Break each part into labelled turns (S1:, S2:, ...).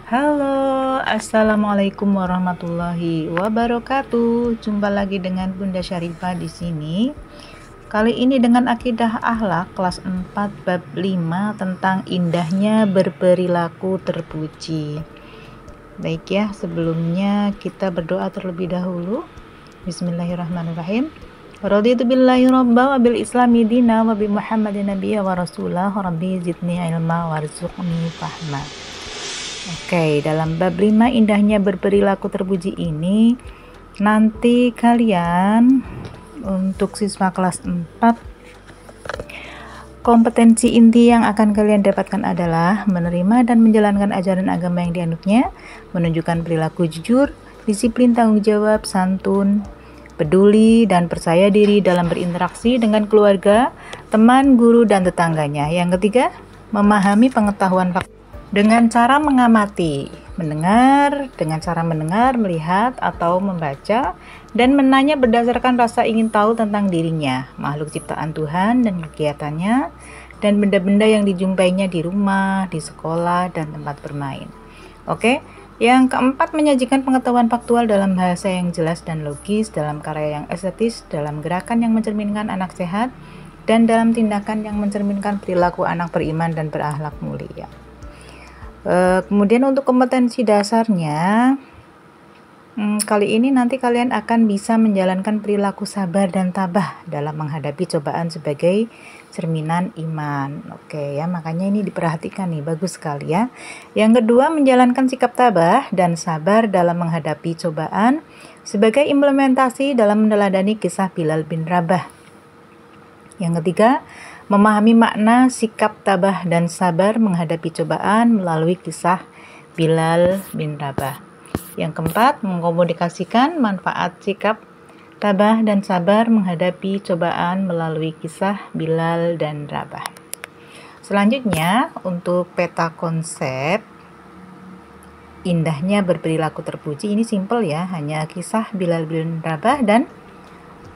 S1: Halo, assalamualaikum warahmatullahi wabarakatuh. Jumpa lagi dengan Bunda Syarifah di sini. Kali ini dengan akidah akhlak kelas 4 bab 5 tentang indahnya berperilaku terpuji. Baik ya, sebelumnya kita berdoa terlebih dahulu. Bismillahirrahmanirrahim. Raditu billahi rabba wa bil islami dina wa bi Muhammadin nabiyya wa rasulah rabbi zidni ilma warzuqni fahma. Oke, dalam bab 5 indahnya berperilaku terpuji ini, nanti kalian untuk siswa kelas 4, kompetensi inti yang akan kalian dapatkan adalah menerima dan menjalankan ajaran agama yang dianutnya, menunjukkan perilaku jujur, disiplin, tanggung jawab, santun, peduli, dan percaya diri dalam berinteraksi dengan keluarga, teman, guru, dan tetangganya. Yang ketiga, memahami pengetahuan fakta dengan cara mengamati, mendengar, dengan cara mendengar, melihat, atau membaca, dan menanya berdasarkan rasa ingin tahu tentang dirinya, makhluk ciptaan Tuhan dan kegiatannya, dan benda-benda yang dijumpainya di rumah, di sekolah, dan tempat bermain. Oke, yang keempat, menyajikan pengetahuan faktual dalam bahasa yang jelas dan logis, dalam karya yang estetis, dalam gerakan yang mencerminkan anak sehat, dan dalam tindakan yang mencerminkan perilaku anak beriman dan berakhlak mulia. Kemudian untuk kompetensi dasarnya, kali ini nanti kalian akan bisa menjalankan perilaku sabar dan tabah dalam menghadapi cobaan sebagai cerminan iman. Oke ya, makanya ini diperhatikan nih, bagus sekali ya. Yang kedua, menjalankan sikap tabah dan sabar dalam menghadapi cobaan sebagai implementasi dalam meneladani kisah Bilal bin Rabah. Yang ketiga, memahami makna sikap tabah dan sabar menghadapi cobaan melalui kisah Bilal bin Rabah. Yang keempat, mengkomunikasikan manfaat sikap tabah dan sabar menghadapi cobaan melalui kisah Bilal dan Rabah. Selanjutnya, untuk peta konsep indahnya berperilaku terpuji, ini simple ya, hanya kisah Bilal bin Rabah dan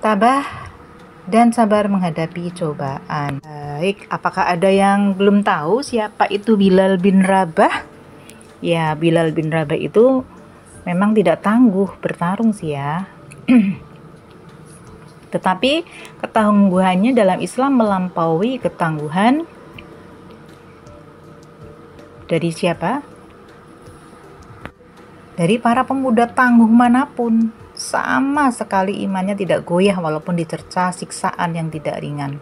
S1: tabah dan sabar menghadapi cobaan. Baik, apakah ada yang belum tahu siapa itu Bilal bin Rabah? Ya, Bilal bin Rabah itu memang tidak tangguh bertarung sih ya. Tetapi ketangguhannya dalam Islam melampaui ketangguhan dari siapa? Dari para pemuda tangguh manapun. Sama sekali imannya tidak goyah walaupun dicerca siksaan yang tidak ringan.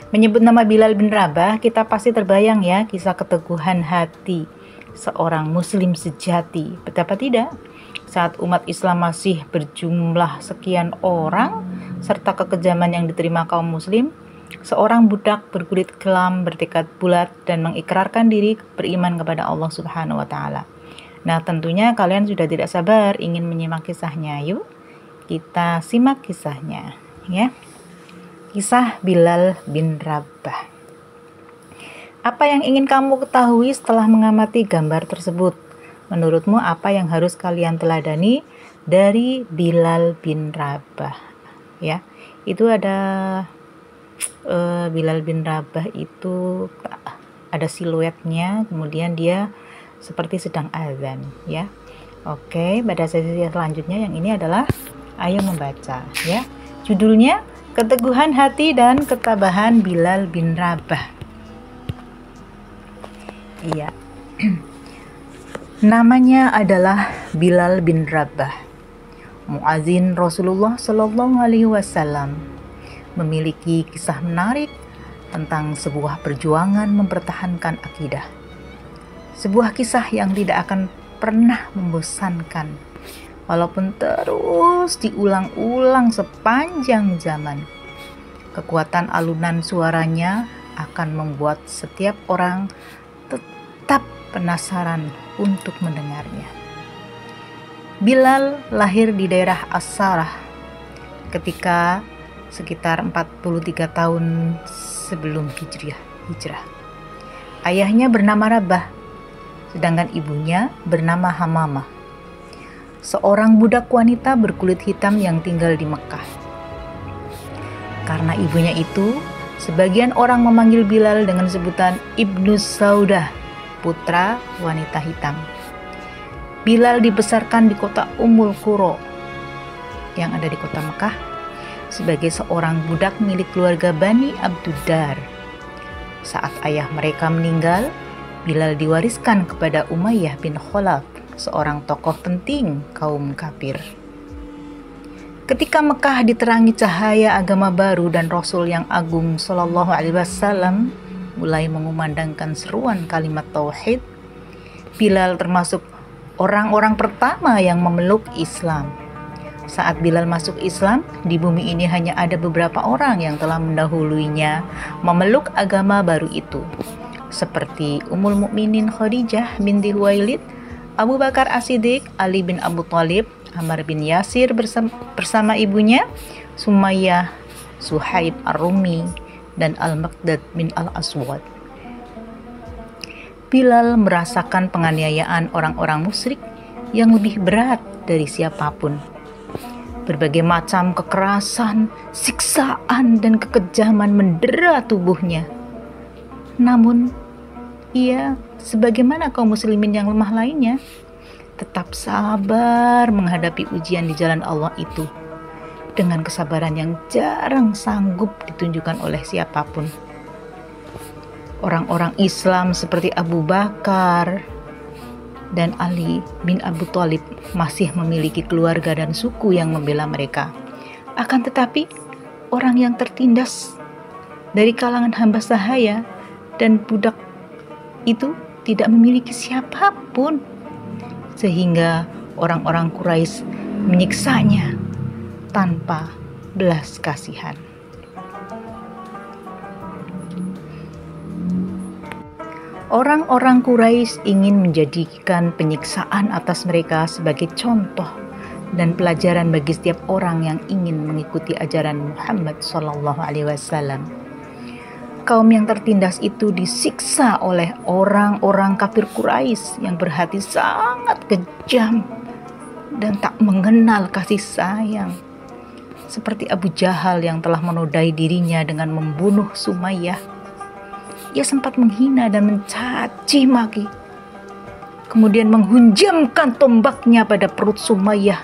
S1: Menyebut nama Bilal bin Rabah, kita pasti terbayang ya kisah keteguhan hati seorang muslim sejati. Betapa tidak? Saat umat Islam masih berjumlah sekian orang serta kekejaman yang diterima kaum muslim, seorang budak berkulit kelam bertekad bulat dan mengikrarkan diri beriman kepada Allah Subhanahu wa taala. Nah, tentunya kalian sudah tidak sabar ingin menyimak kisahnya. Yuk kita simak kisahnya ya. Kisah Bilal bin Rabah. Apa yang ingin kamu ketahui setelah mengamati gambar tersebut? Menurutmu apa yang harus kalian teladani dari Bilal bin Rabah? Ya, itu ada Bilal bin Rabah itu ada siluetnya, kemudian dia seperti sedang azan ya. Oke, pada sesi selanjutnya yang ini adalah ayo membaca ya. Judulnya Keteguhan Hati dan Ketabahan Bilal bin Rabah. Iya. Namanya adalah Bilal bin Rabah, muazin Rasulullah Shallallahu Alaihi Wasallam. Memiliki kisah menarik tentang sebuah perjuangan mempertahankan akidah. Sebuah kisah yang tidak akan pernah membosankan, walaupun terus diulang-ulang sepanjang zaman. Kekuatan alunan suaranya akan membuat setiap orang tetap penasaran untuk mendengarnya. Bilal lahir di daerah As-Sarah ketika sekitar 43 tahun sebelum hijrah. Ayahnya bernama Rabah, sedangkan ibunya bernama Hamamah, seorang budak wanita berkulit hitam yang tinggal di Mekah. Karena ibunya itu, sebagian orang memanggil Bilal dengan sebutan Ibnu Saudah, putra wanita hitam. Bilal dibesarkan di kota Ummul Qura yang ada di kota Mekah sebagai seorang budak milik keluarga Bani Abduddar. Saat ayah mereka meninggal, Bilal diwariskan kepada Umayyah bin Khalaf, seorang tokoh penting kaum kafir. Ketika Mekah diterangi cahaya agama baru dan Rasul yang agung Shallallahu Alaihi Wasallam mulai mengumandangkan seruan kalimat tauhid, Bilal termasuk orang-orang pertama yang memeluk Islam. Saat Bilal masuk Islam, di bumi ini hanya ada beberapa orang yang telah mendahuluinya memeluk agama baru itu, seperti Ummul Mukminin Khadijah binti Huwailid, Abu Bakar As-Siddiq, Ali bin Abu Thalib, Ammar bin Yasir bersama ibunya, Sumayyah, Suhaib Ar-Rumi, dan Al-Maqdad bin Al-Aswad. Bilal merasakan penganiayaan orang-orang musyrik yang lebih berat dari siapapun. Berbagai macam kekerasan, siksaan, dan kekejaman mendera tubuhnya. Namun, ia sebagaimana kaum muslimin yang lemah lainnya, tetap sabar menghadapi ujian di jalan Allah itu dengan kesabaran yang jarang sanggup ditunjukkan oleh siapapun. Orang-orang Islam seperti Abu Bakar dan Ali bin Abu Thalib masih memiliki keluarga dan suku yang membela mereka. Akan tetapi, orang yang tertindas dari kalangan hamba sahaya dan budak itu tidak memiliki siapapun, sehingga orang-orang Quraisy menyiksanya tanpa belas kasihan. Orang-orang Quraisy ingin menjadikan penyiksaan atas mereka sebagai contoh dan pelajaran bagi setiap orang yang ingin mengikuti ajaran Muhammad SAW. Kaum yang tertindas itu disiksa oleh orang-orang kafir Quraisy yang berhati sangat kejam dan tak mengenal kasih sayang. Seperti Abu Jahal yang telah menodai dirinya dengan membunuh Sumayyah. Ia sempat menghina dan mencaci maki. Kemudian menghunjamkan tombaknya pada perut Sumayyah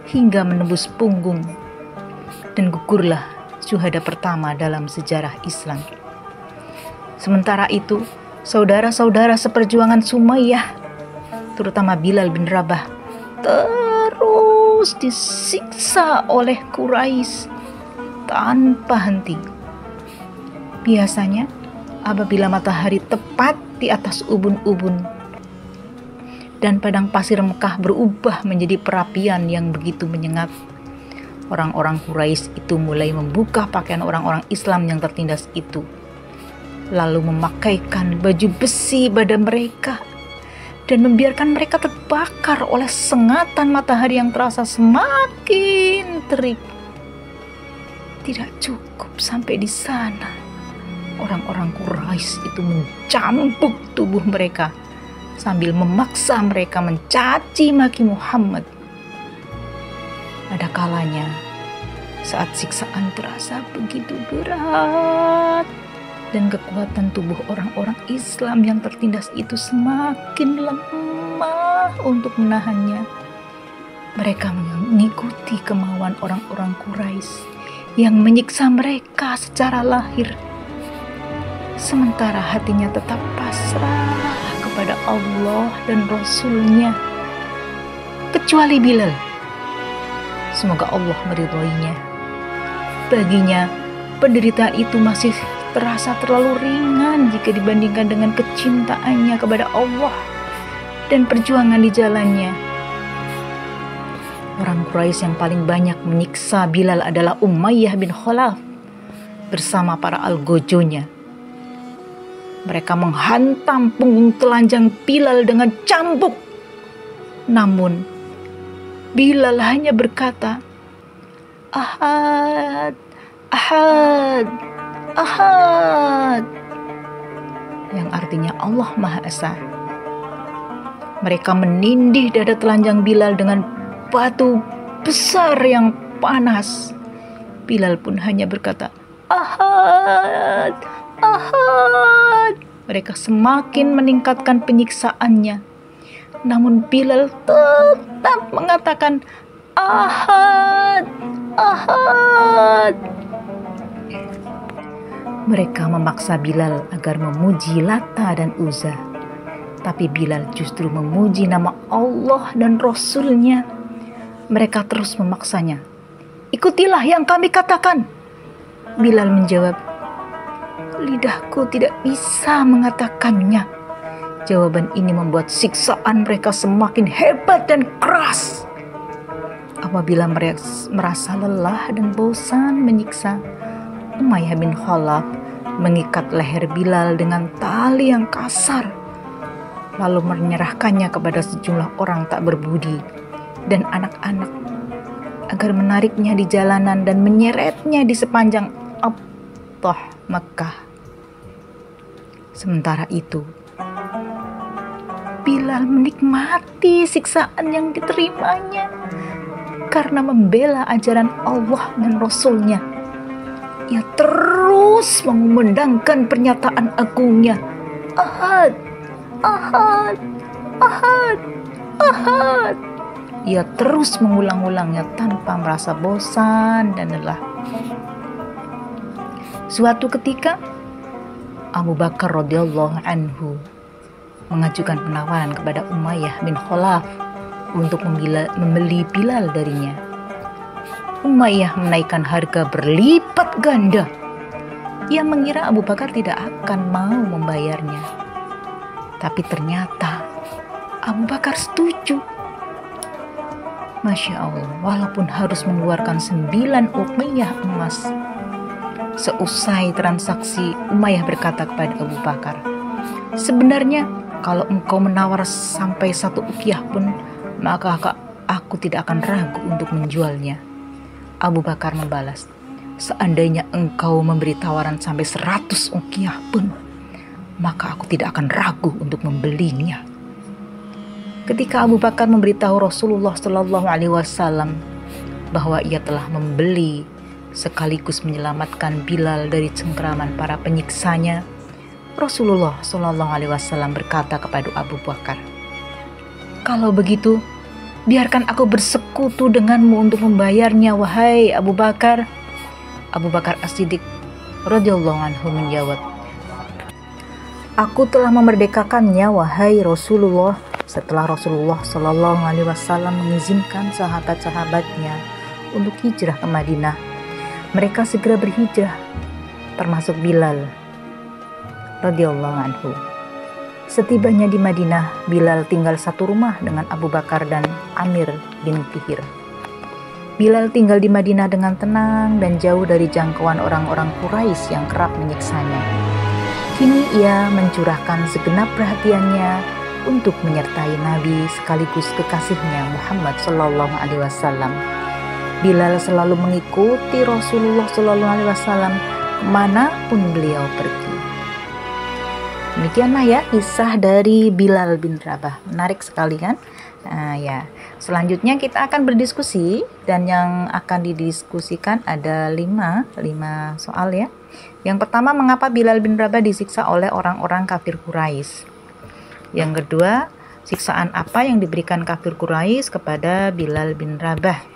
S1: hingga menembus punggung. Dan gugurlah syuhada pertama dalam sejarah Islam. Sementara itu, saudara-saudara seperjuangan Sumayyah, terutama Bilal bin Rabah, terus disiksa oleh Quraisy tanpa henti. Biasanya, apabila matahari tepat di atas ubun-ubun dan padang pasir Mekah berubah menjadi perapian yang begitu menyengat, orang-orang Quraisy itu mulai membuka pakaian orang-orang Islam yang tertindas itu, lalu memakaikan baju besi pada mereka dan membiarkan mereka terbakar oleh sengatan matahari yang terasa semakin terik. Tidak cukup sampai di sana, orang-orang Quraisy itu mencambuk tubuh mereka sambil memaksa mereka mencaci maki Muhammad. Ada kalanya saat siksaan terasa begitu berat dan kekuatan tubuh orang-orang Islam yang tertindas itu semakin lemah untuk menahannya, mereka mengikuti kemauan orang-orang Quraisy yang menyiksa mereka secara lahir, sementara hatinya tetap pasrah kepada Allah dan Rasul-Nya, kecuali Bilal. Semoga Allah meridhoinya. Baginya, penderitaan itu masih terasa terlalu ringan jika dibandingkan dengan kecintaannya kepada Allah dan perjuangan di jalannya. Orang Quraisy yang paling banyak menyiksa Bilal adalah Umayyah bin Khalaf bersama para algojonya. Mereka menghantam punggung telanjang Bilal dengan cambuk. Namun, Bilal hanya berkata, "Ahad, Ahad, Ahad," yang artinya Allah Maha Esa. Mereka menindih dada telanjang Bilal dengan batu besar yang panas. Bilal pun hanya berkata, "Ahad, Ahad." Mereka semakin meningkatkan penyiksaannya Namun Bilal tetap mengatakan, Ahad, Ahad. Mereka memaksa Bilal agar memuji Lata dan Uzza. Tapi Bilal justru memuji nama Allah dan Rasul-Nya. Mereka terus memaksanya. Ikutilah yang kami katakan. Bilal menjawab, lidahku tidak bisa mengatakannya. Jawaban ini membuat siksaan mereka semakin hebat dan keras. Apabila mereka merasa lelah dan bosan menyiksa, Umayyah bin Khalaf mengikat leher Bilal dengan tali yang kasar, lalu menyerahkannya kepada sejumlah orang tak berbudi dan anak-anak agar menariknya di jalanan dan menyeretnya di sepanjang Abtah Makkah. Sementara itu, Bilal menikmati siksaan yang diterimanya karena membela ajaran Allah dan Rasul-Nya. Ia terus mengumandangkan pernyataan agungnya, Ahad, Ahad, Ahad, Ahad. Ia terus mengulang-ulangnya tanpa merasa bosan dan lelah. Suatu ketika, Abu Bakar radhiyallahu anhu mengajukan penawaran kepada Umayyah bin Khalaf untuk membeli Bilal darinya. Umayyah menaikkan harga berlipat ganda. Ia mengira Abu Bakar tidak akan mau membayarnya. Tapi ternyata Abu Bakar setuju. Masya Allah, walaupun harus mengeluarkan 9 uqiyah emas. Seusai transaksi, Umayyah berkata kepada Abu Bakar, sebenarnya kalau engkau menawar sampai 1 uqiyah pun, maka aku tidak akan ragu untuk menjualnya. Abu Bakar membalas, seandainya engkau memberi tawaran sampai 100 uqiyah pun, maka aku tidak akan ragu untuk membelinya. Ketika Abu Bakar memberitahu Rasulullah Shallallahu Alaihi Wasallam bahwa ia telah membeli sekaligus menyelamatkan Bilal dari cengkeraman para penyiksanya, Rasulullah Shallallahu Alaihi Wasallam berkata kepada Abu Bakar, kalau begitu, biarkan aku bersekutu denganmu untuk membayarnya, wahai Abu Bakar. Abu Bakar As-Siddiq radhiyallahu anhu menjawab, aku telah memerdekakannya, wahai Rasulullah. Setelah Rasulullah Shallallahu Alaihi Wasallam mengizinkan sahabat-sahabatnya untuk hijrah ke Madinah, mereka segera berhijrah, termasuk Bilal radhiyallahu anhu. Setibanya di Madinah, Bilal tinggal satu rumah dengan Abu Bakar dan Amir bin Fihr. Bilal tinggal di Madinah dengan tenang dan jauh dari jangkauan orang-orang Quraisy yang kerap menyiksanya. Kini ia mencurahkan segenap perhatiannya untuk menyertai Nabi sekaligus kekasihnya Muhammad Sallallahu Alaihi Wasallam. Bilal selalu mengikuti Rasulullah Sallallahu Alaihi Wasallam kemanapun beliau pergi. Demikianlah ya kisah dari Bilal bin Rabah. Menarik sekali kan? Nah, ya. Selanjutnya kita akan berdiskusi, dan yang akan didiskusikan ada 5 soal ya. Yang pertama, mengapa Bilal bin Rabah disiksa oleh orang-orang kafir Quraisy? Yang kedua, siksaan apa yang diberikan kafir Quraisy kepada Bilal bin Rabah?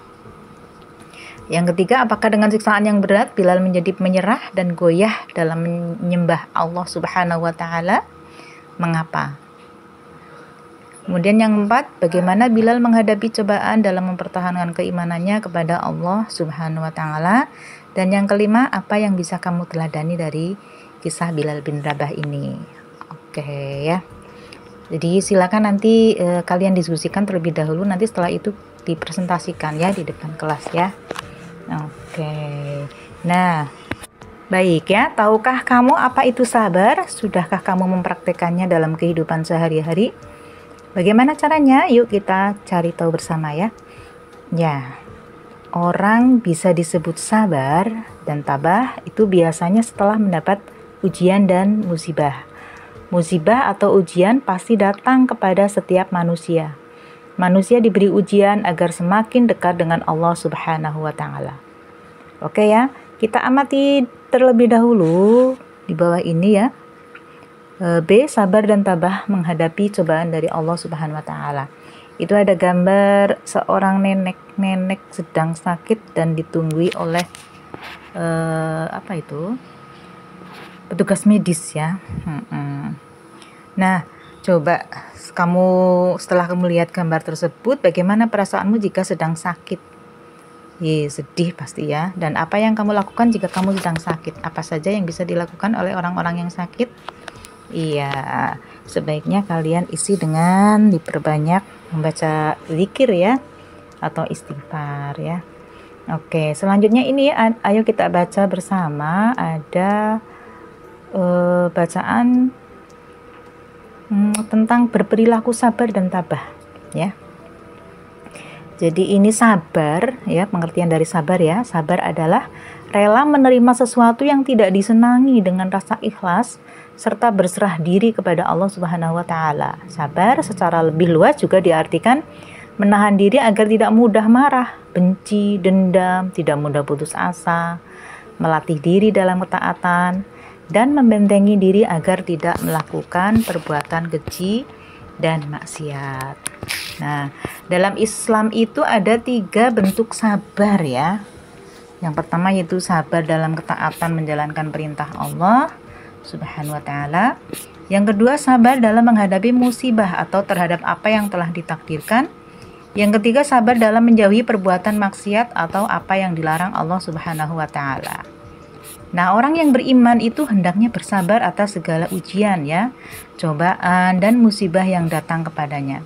S1: Yang ketiga, apakah dengan siksaan yang berat Bilal menjadi menyerah dan goyah dalam menyembah Allah Subhanahu wa taala? Mengapa? Kemudian yang keempat, bagaimana Bilal menghadapi cobaan dalam mempertahankan keimanannya kepada Allah Subhanahu wa taala? Dan yang kelima, apa yang bisa kamu teladani dari kisah Bilal bin Rabah ini? Oke ya. Jadi silakan nanti kalian diskusikan terlebih dahulu, nanti setelah itu dipresentasikan ya di depan kelas ya. Oke. Nah, baik ya. Tahukah kamu apa itu sabar? Sudahkah kamu mempraktekannya dalam kehidupan sehari-hari? Bagaimana caranya? Yuk kita cari tahu bersama ya. Ya. Orang bisa disebut sabar dan tabah itu biasanya setelah mendapat ujian dan musibah. Musibah atau ujian pasti datang kepada setiap manusia. Manusia diberi ujian agar semakin dekat dengan Allah Subhanahu wa taala. Oke ya, kita amati terlebih dahulu di bawah ini ya. B. Sabar dan tabah menghadapi cobaan dari Allah Subhanahu wa taala. Itu ada gambar seorang nenek sedang sakit dan ditunggui oleh petugas medis ya. Nah, coba setelah kamu lihat gambar tersebut, bagaimana perasaanmu jika sedang sakit? Sedih pasti ya. Dan apa yang kamu lakukan jika kamu sedang sakit? Apa saja yang bisa dilakukan oleh orang-orang yang sakit? Sebaiknya kalian isi dengan diperbanyak membaca zikir ya, atau istighfar ya. Oke, selanjutnya ini ayo kita baca bersama. Ada bacaan tentang berperilaku sabar dan tabah ya. Jadi ini sabar ya, pengertian dari sabar ya. Sabar adalah rela menerima sesuatu yang tidak disenangi dengan rasa ikhlas serta berserah diri kepada Allah Subhanahu wa taala. Sabar secara lebih luas juga diartikan menahan diri agar tidak mudah marah, benci, dendam, tidak mudah putus asa, melatih diri dalam ketaatan, dan membentengi diri agar tidak melakukan perbuatan keji dan maksiat. Nah, dalam Islam itu ada 3 bentuk sabar ya. Yang pertama yaitu sabar dalam ketaatan menjalankan perintah Allah Subhanahu wa taala. Yang kedua, sabar dalam menghadapi musibah atau terhadap apa yang telah ditakdirkan. Yang ketiga, sabar dalam menjauhi perbuatan maksiat atau apa yang dilarang Allah Subhanahu wa taala. Nah, orang yang beriman itu hendaknya bersabar atas segala ujian ya, cobaan dan musibah yang datang kepadanya.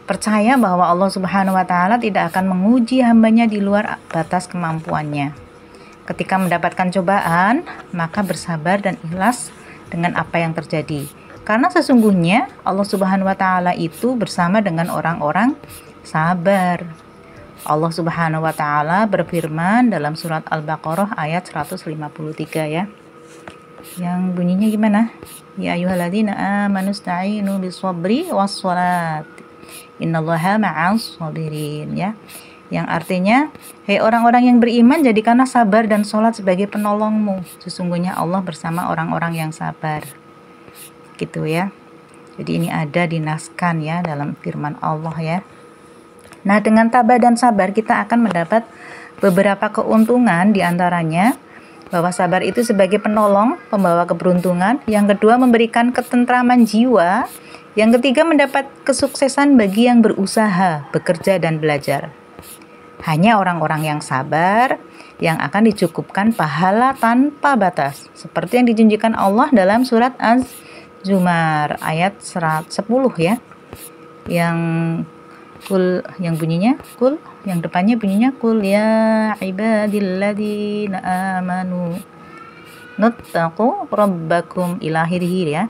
S1: Percaya bahwa Allah Subhanahu wa taala tidak akan menguji hambanya di luar batas kemampuannya. Ketika mendapatkan cobaan, maka bersabar dan ikhlas dengan apa yang terjadi. Karena sesungguhnya Allah Subhanahu wa taala itu bersama dengan orang-orang sabar. Allah Subhanahu wa taala berfirman dalam surat Al-Baqarah ayat 153 ya. Yang bunyinya gimana? Ya ayyuhalladzina amanu ista'inu bis-sabri was-shalat. Innallaha ma'as sabirin ya. Yang artinya, hei orang-orang yang beriman, jadikanlah sabar dan sholat sebagai penolongmu. Sesungguhnya Allah bersama orang-orang yang sabar. Gitu ya. Jadi ini ada dinaskan ya dalam firman Allah ya. Nah, dengan tabah dan sabar kita akan mendapat beberapa keuntungan, diantaranya bahwa sabar itu sebagai penolong, pembawa keberuntungan. Yang kedua, memberikan ketentraman jiwa. Yang ketiga, mendapat kesuksesan bagi yang berusaha, bekerja dan belajar. Hanya orang-orang yang sabar yang akan dicukupkan pahala tanpa batas, seperti yang dijanjikan Allah dalam surat Az-Zumar ayat 10 ya. Yang bunyinya kul, yang depannya bunyinya kul ya ibadilladzina amanu nuttaqu rabbakum ila akhirih ya.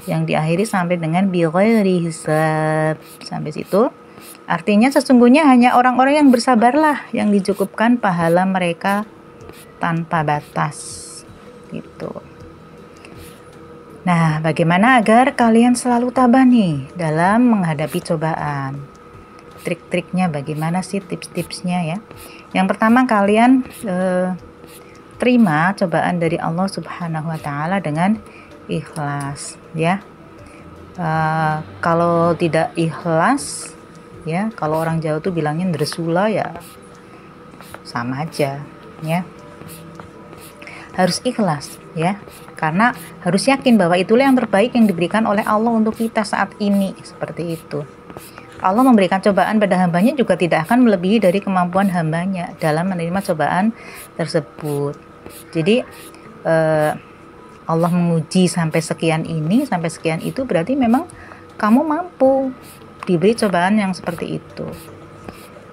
S1: Yang diakhiri sampai dengan bighairi hisab. Sampai situ. Artinya sesungguhnya hanya orang-orang yang bersabarlah yang dicukupkan pahala mereka tanpa batas. Gitu. Nah, bagaimana agar kalian selalu tabah nih dalam menghadapi cobaan? Trik-triknya bagaimana sih, tips-tipsnya ya? Yang pertama, kalian terima cobaan dari Allah Subhanahu wa taala dengan ikhlas ya. Kalau tidak ikhlas ya, kalau orang Jawa tuh bilangnya dresula ya, sama aja ya. Harus ikhlas ya, karena harus yakin bahwa itulah yang terbaik yang diberikan oleh Allah untuk kita saat ini, seperti itu. Allah memberikan cobaan pada hambanya juga tidak akan melebihi dari kemampuan hambanya dalam menerima cobaan tersebut. Jadi Allah menguji sampai sekian ini, sampai sekian itu, berarti memang kamu mampu diberi cobaan yang seperti itu.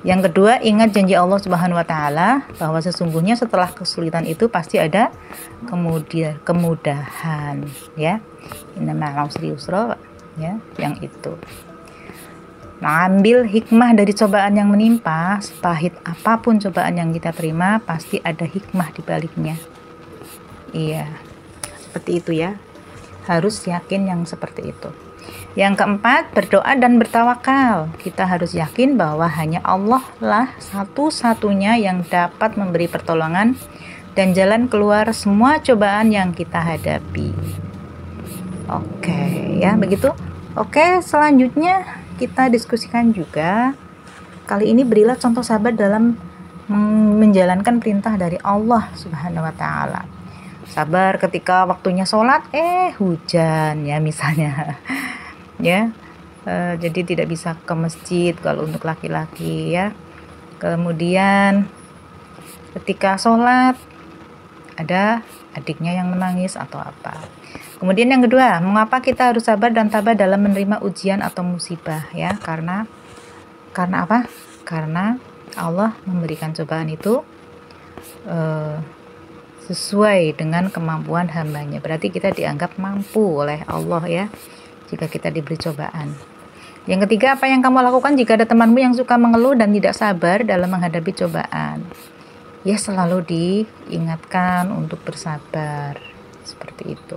S1: Yang kedua, ingat janji Allah Subhanahu wa taala bahwa sesungguhnya setelah kesulitan itu pasti ada kemudahan ya. Inna ma'al usri yusra ya, yang itu. Nah, ambil hikmah dari cobaan yang menimpa. Sepahit apapun cobaan yang kita terima, pasti ada hikmah di baliknya. Iya, seperti itu ya. Harus yakin yang seperti itu. Yang keempat, berdoa dan bertawakal. Kita harus yakin bahwa hanya Allah lah satu-satunya yang dapat memberi pertolongan dan jalan keluar semua cobaan yang kita hadapi. Oke, ya begitu. Oke, selanjutnya kita diskusikan juga. Kali ini berilah contoh sabar dalam menjalankan perintah dari Allah Subhanahu wa taala. Sabar ketika waktunya sholat, hujan ya misalnya. Ya. Jadi tidak bisa ke masjid kalau untuk laki-laki ya. Kemudian ketika sholat ada adiknya yang menangis atau apa. Kemudian yang kedua, mengapa kita harus sabar dan tabah dalam menerima ujian atau musibah ya? Karena apa? Karena Allah memberikan cobaan itu sesuai dengan kemampuan hambanya. Berarti kita dianggap mampu oleh Allah ya, jika kita diberi cobaan. Yang ketiga, apa yang kamu lakukan jika ada temanmu yang suka mengeluh dan tidak sabar dalam menghadapi cobaan? Ya, selalu diingatkan untuk bersabar. Seperti itu.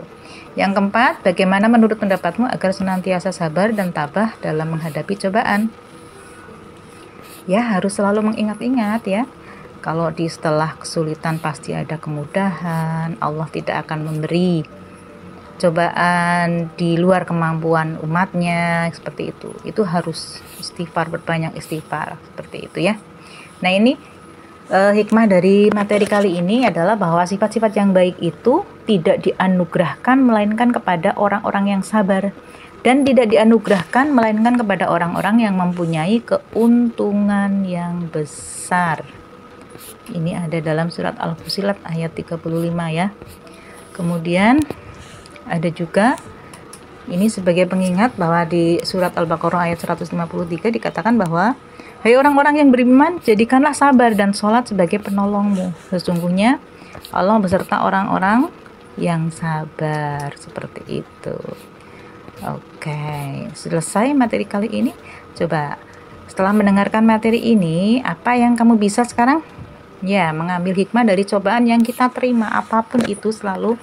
S1: Yang keempat, bagaimana menurut pendapatmu agar senantiasa sabar dan tabah dalam menghadapi cobaan? Ya, harus selalu mengingat-ingat ya. Kalau di setelah kesulitan pasti ada kemudahan. Allah tidak akan memberi cobaan di luar kemampuan umatnya, seperti itu. Itu harus istighfar, berbanyak istighfar, seperti itu ya. Nah, ini hikmah dari materi kali ini adalah bahwa sifat-sifat yang baik itu tidak dianugerahkan melainkan kepada orang-orang yang sabar, dan tidak dianugerahkan melainkan kepada orang-orang yang mempunyai keuntungan yang besar. Ini ada dalam surat Al-Fussilat ayat 35 ya. Kemudian ada juga ini sebagai pengingat bahwa di surat Al-Baqarah ayat 153 dikatakan bahwa hai orang-orang yang beriman, jadikanlah sabar dan sholat sebagai penolongmu. Sesungguhnya Allah beserta orang-orang yang sabar. Seperti itu. Oke, selesai materi kali ini. Coba setelah mendengarkan materi ini, apa yang kamu bisa sekarang? Ya, mengambil hikmah dari cobaan yang kita terima. Apapun itu selalu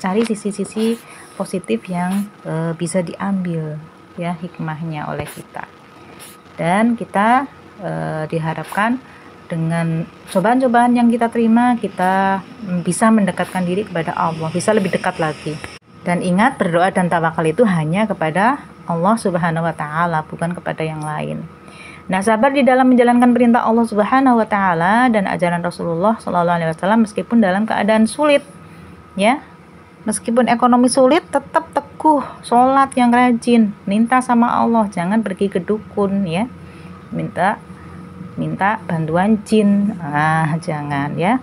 S1: cari sisi-sisi positif yang bisa diambil ya hikmahnya oleh kita. Dan kita diharapkan dengan cobaan-cobaan yang kita terima, kita bisa mendekatkan diri kepada Allah, bisa lebih dekat lagi. Dan ingat, berdoa dan tawakal itu hanya kepada Allah Subhanahu wa taala, bukan kepada yang lain. Nah, sabar di dalam menjalankan perintah Allah Subhanahu wa taala dan ajaran Rasulullah sallallahu alaihi wasallam meskipun dalam keadaan sulit. Ya. Meskipun ekonomi sulit, tetap teguh, sholat yang rajin, minta sama Allah, jangan pergi ke dukun ya. Minta bantuan jin. Jangan ya.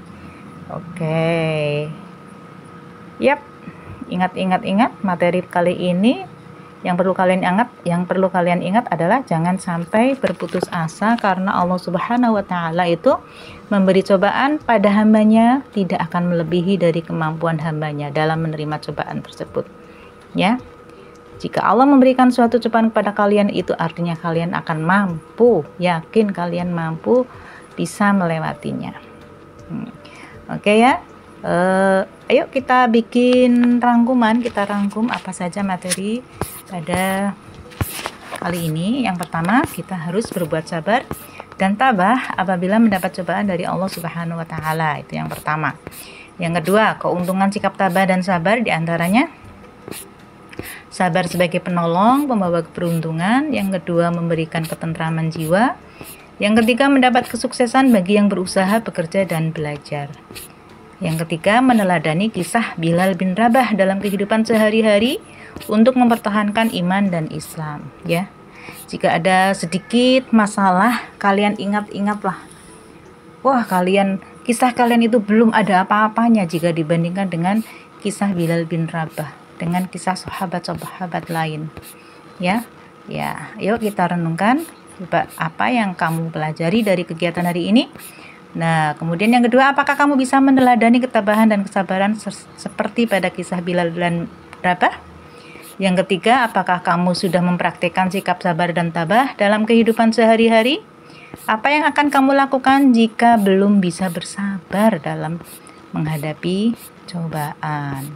S1: Oke. Yap. Ingat materi kali ini. Yang perlu kalian ingat adalah jangan sampai berputus asa, karena Allah Subhanahu wa taala itu memberi cobaan pada hambanya tidak akan melebihi dari kemampuan hambanya dalam menerima cobaan tersebut. Ya. Jika Allah memberikan suatu cobaan kepada kalian, itu artinya kalian akan mampu, yakin kalian mampu bisa melewatinya. Oke ya. Ayo kita bikin rangkuman, kita rangkum apa saja materi pada kali ini. Yang pertama, kita harus berbuat sabar dan tabah apabila mendapat cobaan dari Allah Subhanahu wa taala. Itu yang pertama. Yang kedua, keuntungan sikap tabah dan sabar diantaranya sabar sebagai penolong, pembawa keberuntungan. Yang kedua, memberikan ketentraman jiwa. Yang ketiga, mendapat kesuksesan bagi yang berusaha, bekerja, dan belajar. Yang ketiga, meneladani kisah Bilal bin Rabah dalam kehidupan sehari-hari untuk mempertahankan iman dan Islam. Ya, jika ada sedikit masalah, kalian ingat-ingatlah. Wah, kisah kalian itu belum ada apa-apanya jika dibandingkan dengan kisah Bilal bin Rabah, dengan kisah sahabat-sahabat lain. Ya, yuk kita renungkan apa yang kamu pelajari dari kegiatan hari ini. Nah, kemudian yang kedua, apakah kamu bisa meneladani ketabahan dan kesabaran seperti pada kisah Bilal dan Rabah? Yang ketiga, apakah kamu sudah mempraktikkan sikap sabar dan tabah dalam kehidupan sehari-hari? Apa yang akan kamu lakukan jika belum bisa bersabar dalam menghadapi cobaan?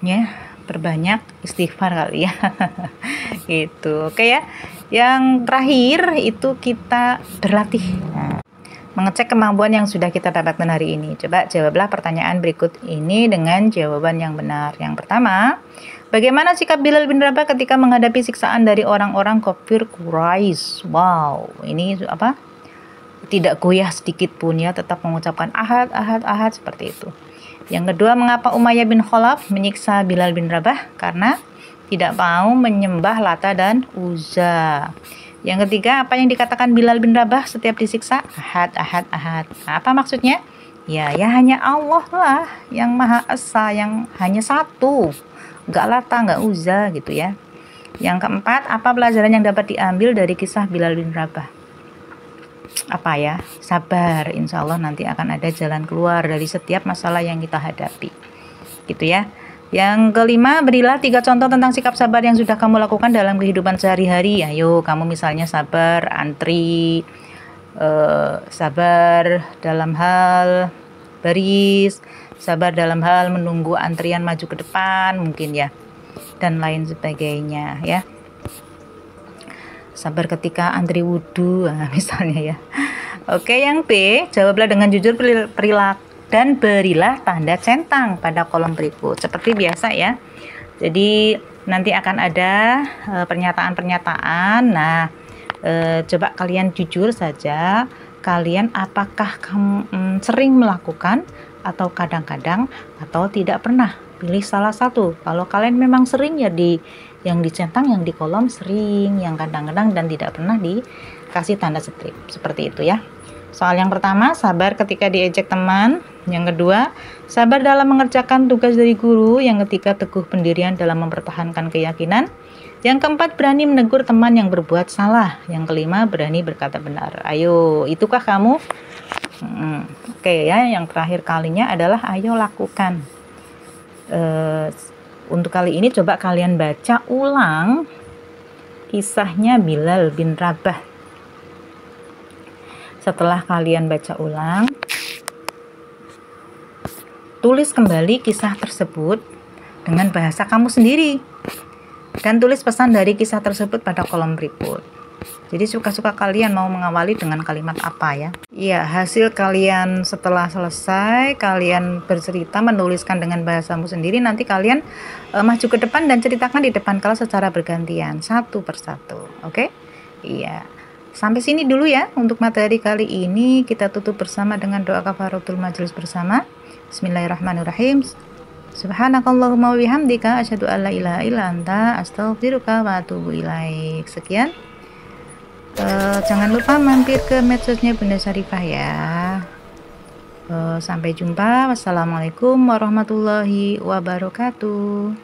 S1: Ya, perbanyak istighfar kali ya. Gitu. Oke ya. Yang terakhir itu kita berlatih. mengecek kemampuan yang sudah kita dapatkan hari ini. Coba jawablah pertanyaan berikut ini dengan jawaban yang benar. Yang pertama, bagaimana sikap Bilal bin Rabah ketika menghadapi siksaan dari orang-orang kafir Quraisy? Wow, ini apa? Tidak goyah sedikit pun ya, tetap mengucapkan ahad, ahad, ahad seperti itu. Yang kedua, mengapa Umayyah bin Khalaf menyiksa Bilal bin Rabah? Karena tidak mau menyembah Lata dan Uzza. Yang ketiga, apa yang dikatakan Bilal bin Rabah setiap disiksa? Ahad, ahad, ahad. Nah, apa maksudnya? Ya hanya Allah lah yang Maha Esa, yang hanya satu. Nggak Lata, nggak Uzza gitu ya. Yang keempat, apa pelajaran yang dapat diambil dari kisah Bilal bin Rabah? Apa ya? Sabar, insya Allah nanti akan ada jalan keluar dari setiap masalah yang kita hadapi. Gitu ya. Yang kelima, berilah 3 contoh tentang sikap sabar yang sudah kamu lakukan dalam kehidupan sehari-hari. Ayo, kamu misalnya sabar antri, sabar dalam hal baris, sabar dalam hal menunggu antrian maju ke depan mungkin ya, dan lain sebagainya ya. Sabar ketika antri wudhu, misalnya ya. Oke, yang B, jawablah dengan jujur perilaku dan berilah tanda centang pada kolom berikut seperti biasa ya. Jadi nanti akan ada pernyataan-pernyataan. Nah, coba kalian jujur saja, kalian apakah sering melakukan atau kadang-kadang atau tidak pernah. Pilih salah satu. Kalau kalian memang sering ya yang dicentang, yang di kolom sering, yang kadang-kadang dan tidak pernah dikasih tanda strip seperti itu ya. Soal yang pertama, sabar ketika diejek teman. Yang kedua, sabar dalam mengerjakan tugas dari guru. Yang ketiga, teguh pendirian dalam mempertahankan keyakinan. Yang keempat, berani menegur teman yang berbuat salah. Yang kelima, berani berkata benar. Ayo, itukah kamu? Oke ya, yang terakhir kalinya adalah ayo lakukan. Untuk kali ini coba kalian baca ulang kisahnya Bilal bin Rabah. Setelah kalian baca ulang, tulis kembali kisah tersebut dengan bahasa kamu sendiri dan tulis pesan dari kisah tersebut pada kolom berikut. Jadi suka-suka kalian mau mengawali dengan kalimat apa ya. Iya, hasil kalian setelah selesai kalian bercerita menuliskan dengan bahasamu sendiri, nanti kalian maju ke depan dan ceritakan di depan kelas secara bergantian satu persatu. Oke? Iya. Sampai sini dulu ya untuk materi kali ini. Kita tutup bersama dengan doa kafaratul majelis bersama. Bismillahirrahmanirrahim. Subhanakallahumma wa bihamdika asyhadu an la ilaha illa anta astaghfiruka wa atubu ilaik. Sekian. Jangan lupa mampir ke medsosnya Bunda Syarifah ya. Sampai jumpa. Wassalamualaikum warahmatullahi wabarakatuh.